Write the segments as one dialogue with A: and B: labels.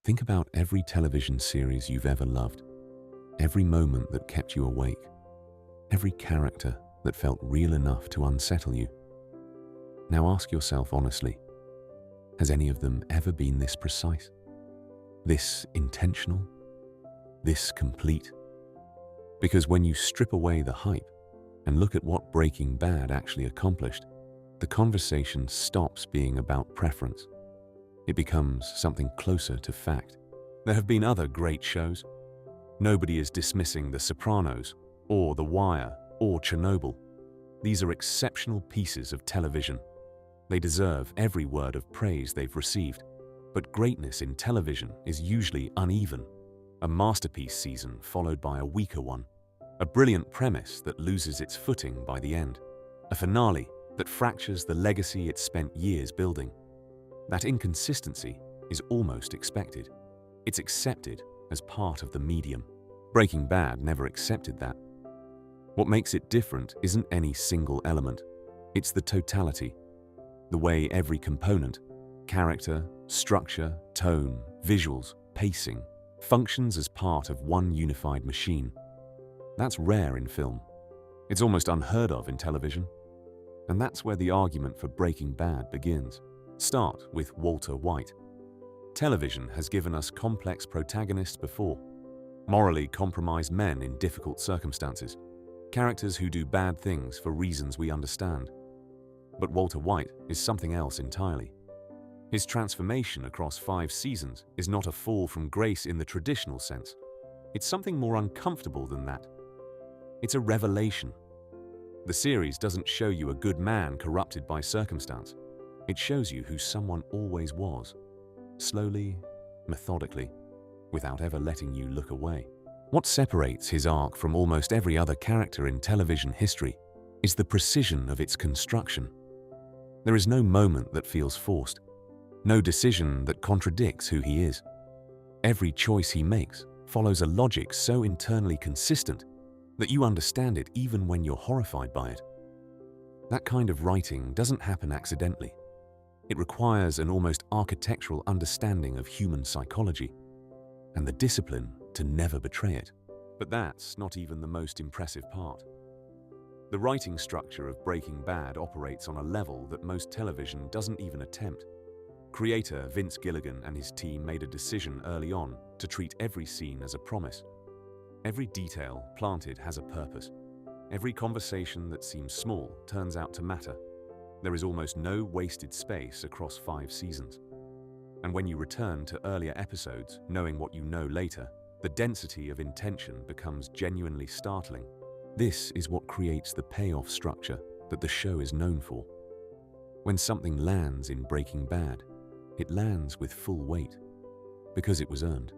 A: Think about every television series you've ever loved, every moment that kept you awake, every character that felt real enough to unsettle you. Now ask yourself honestly, has any of them ever been this precise, this intentional, this complete? Because when you strip away the hype and look at what Breaking Bad actually accomplished, the conversation stops being about preference. It becomes something closer to fact. There have been other great shows. Nobody is dismissing The Sopranos, or The Wire, or Chernobyl. These are exceptional pieces of television. They deserve every word of praise they've received. But greatness in television is usually uneven. A masterpiece season followed by a weaker one. A brilliant premise that loses its footing by the end. A finale that fractures the legacy it spent years building. That inconsistency is almost expected. It's accepted as part of the medium. Breaking Bad never accepted that. What makes it different isn't any single element. It's the totality. The way every component, character, structure, tone, visuals, pacing, functions as part of one unified machine. That's rare in film. It's almost unheard of in television. And that's where the argument for Breaking Bad begins. Start with Walter White. Television has given us complex protagonists before. Morally compromised men in difficult circumstances. Characters who do bad things for reasons we understand. But Walter White is something else entirely. His transformation across 5 seasons is not a fall from grace in the traditional sense. It's something more uncomfortable than that. It's a revelation. The series doesn't show you a good man corrupted by circumstance. It shows you who someone always was, slowly, methodically, without ever letting you look away. What separates his arc from almost every other character in television history is the precision of its construction. There is no moment that feels forced, no decision that contradicts who he is. Every choice he makes follows a logic so internally consistent that you understand it even when you're horrified by it. That kind of writing doesn't happen accidentally. It requires an almost architectural understanding of human psychology and the discipline to never betray it. But that's not even the most impressive part. The writing structure of Breaking Bad operates on a level that most television doesn't even attempt. Creator Vince Gilligan and his team made a decision early on to treat every scene as a promise. Every detail planted has a purpose. Every conversation that seems small turns out to matter. There is almost no wasted space across 5 seasons. And when you return to earlier episodes, knowing what you know later, the density of intention becomes genuinely startling. This is what creates the payoff structure that the show is known for. When something lands in Breaking Bad, it lands with full weight, because it was earned.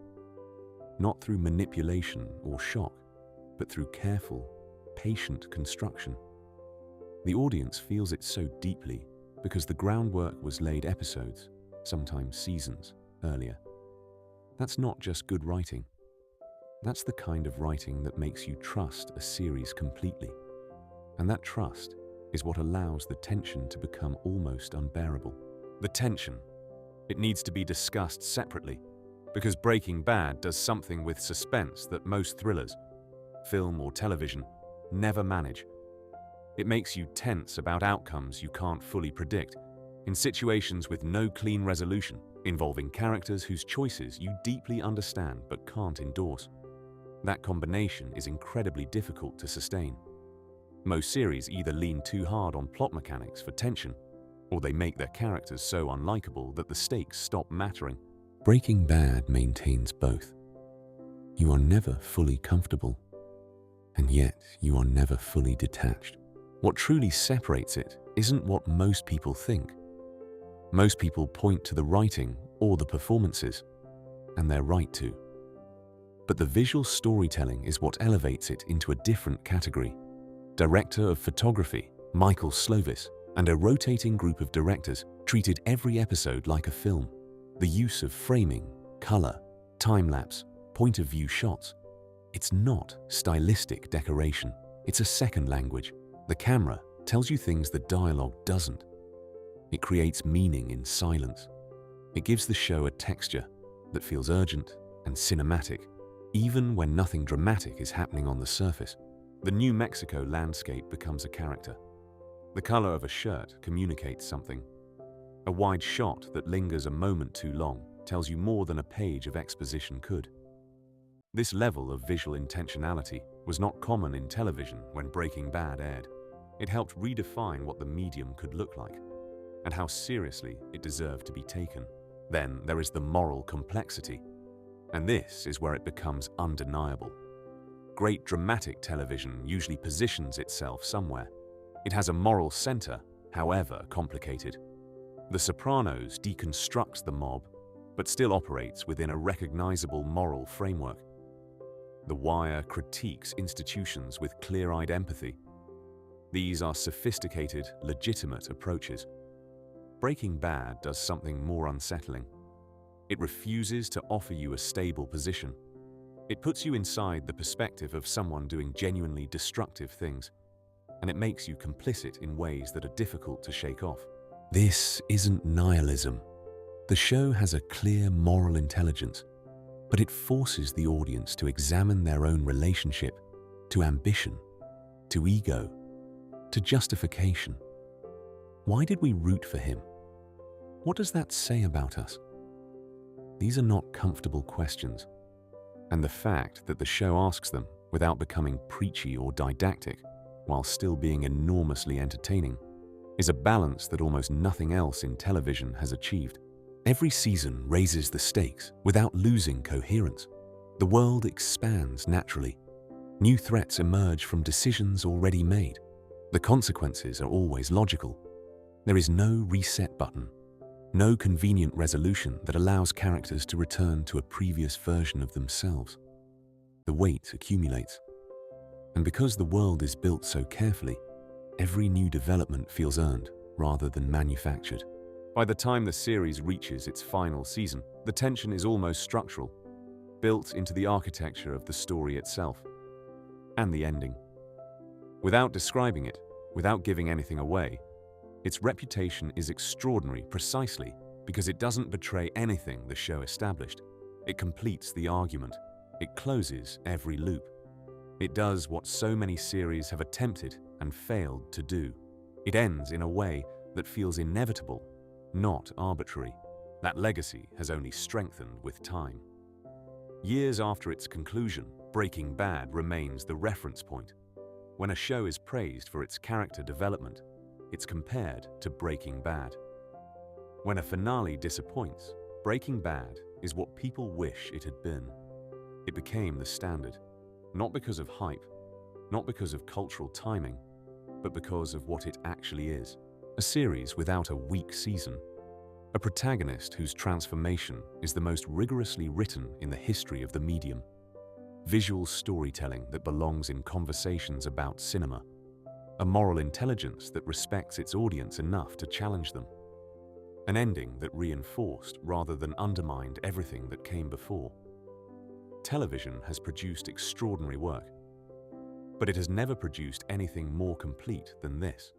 A: Not through manipulation or shock, but through careful, patient construction. The audience feels it so deeply because the groundwork was laid episodes, sometimes seasons, earlier. That's not just good writing. That's the kind of writing that makes you trust a series completely. And that trust is what allows the tension to become almost unbearable. The tension. It needs to be discussed separately, because Breaking Bad does something with suspense that most thrillers, film or television, never manage. It makes you tense about outcomes you can't fully predict, in situations with no clean resolution, involving characters whose choices you deeply understand but can't endorse. That combination is incredibly difficult to sustain. Most series either lean too hard on plot mechanics for tension, or they make their characters so unlikable that the stakes stop mattering. Breaking Bad maintains both. You are never fully comfortable, and yet you are never fully detached. What truly separates it isn't what most people think. Most people point to the writing or the performances, and they're right to. But the visual storytelling is what elevates it into a different category. Director of photography, Michael Slovis, and a rotating group of directors treated every episode like a film. The use of framing, color, time-lapse, point-of-view shots. It's not stylistic decoration. It's a second language. The camera tells you things the dialogue doesn't. It creates meaning in silence. It gives the show a texture that feels urgent and cinematic, even when nothing dramatic is happening on the surface. The New Mexico landscape becomes a character. The color of a shirt communicates something. A wide shot that lingers a moment too long tells you more than a page of exposition could. This level of visual intentionality was not common in television when Breaking Bad aired. It helped redefine what the medium could look like and how seriously it deserved to be taken. Then there is the moral complexity, and this is where it becomes undeniable. Great dramatic television usually positions itself somewhere. It has a moral center, however complicated. The Sopranos deconstructs the mob, but still operates within a recognizable moral framework. The Wire critiques institutions with clear-eyed empathy. These are sophisticated, legitimate approaches. Breaking Bad does something more unsettling. It refuses to offer you a stable position. It puts you inside the perspective of someone doing genuinely destructive things, and it makes you complicit in ways that are difficult to shake off. This isn't nihilism. The show has a clear moral intelligence, but it forces the audience to examine their own relationship to ambition, to ego, to justification. Why did we root for him? What does that say about us? These are not comfortable questions, and the fact that the show asks them without becoming preachy or didactic, while still being enormously entertaining, is a balance that almost nothing else in television has achieved. Every season raises the stakes without losing coherence. The world expands naturally. New threats emerge from decisions already made. The consequences are always logical. There is no reset button, no convenient resolution that allows characters to return to a previous version of themselves. The weight accumulates. And because the world is built so carefully, every new development feels earned rather than manufactured. By the time the series reaches its final season, the tension is almost structural, built into the architecture of the story itself and the ending. Without describing it, without giving anything away, its reputation is extraordinary precisely because it doesn't betray anything the show established. It completes the argument. It closes every loop. It does what so many series have attempted and failed to do. It ends in a way that feels inevitable, not arbitrary. That legacy has only strengthened with time. Years after its conclusion, Breaking Bad remains the reference point. When a show is praised for its character development, it's compared to Breaking Bad. When a finale disappoints, Breaking Bad is what people wish it had been. It became the standard, not because of hype, not because of cultural timing, but because of what it actually is. A series without a weak season. A protagonist whose transformation is the most rigorously written in the history of the medium. Visual storytelling that belongs in conversations about cinema. A moral intelligence that respects its audience enough to challenge them. An ending that reinforced rather than undermined everything that came before. Television has produced extraordinary work, but it has never produced anything more complete than this.